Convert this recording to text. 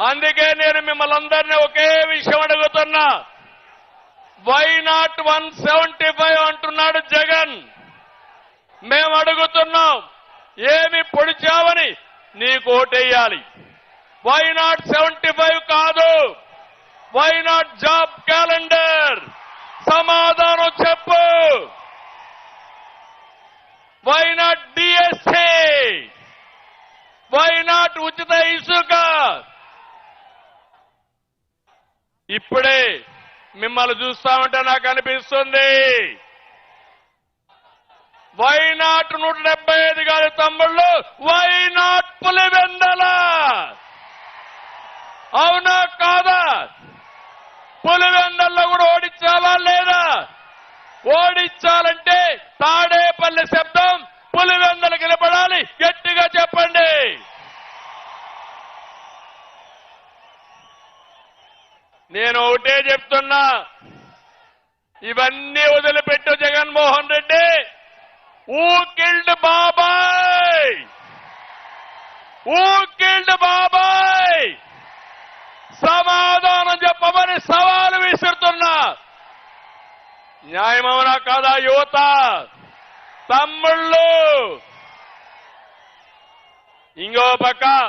అందుకే నేను మిమ్మల్ని అందరినీ ఒకే విషయం అడుగుతున్నా. వై నాట్ 175 అంటున్నాడు జగన్. మేము అడుగుతున్నాం, ఏమి పొడిచావని నీకు ఓటేయాలి. వై నాట్ 75 కాదు, వై నాట్ జాబ్ క్యాలెండర్? సమాధానం చెప్పు. Why not DSC? Why not ఉచిత ఇసుక? ఇప్పుడే మిమ్మల్ని చూస్తామంటే నాకు అనిపిస్తుంది, వై నాట్ 175 గారి తమ్ముళ్ళు, వై నాట్ పులివెందల? అవునా కాదా? పులివెందల్లో కూడా ఓడించాలా లేదా? ఓడించాలంటే తాడేపల్లి శబ్దం పులివెందలకు నిలబడాలి. గట్టిగా చెప్పండి. నేను ఒకటే చెప్తున్నా, ఇవన్నీ వదిలిపెట్టు జగన్మోహన్ రెడ్డి. హూ కిల్డ్ బాబాయ్? హూ కిల్డ్ బాబాయ్? సమాధానం చెప్పమని సవాలు విసురుతున్నా. న్యాయమవునా కాదా? యువత తమ్ముళ్ళు ఇంకో పక్క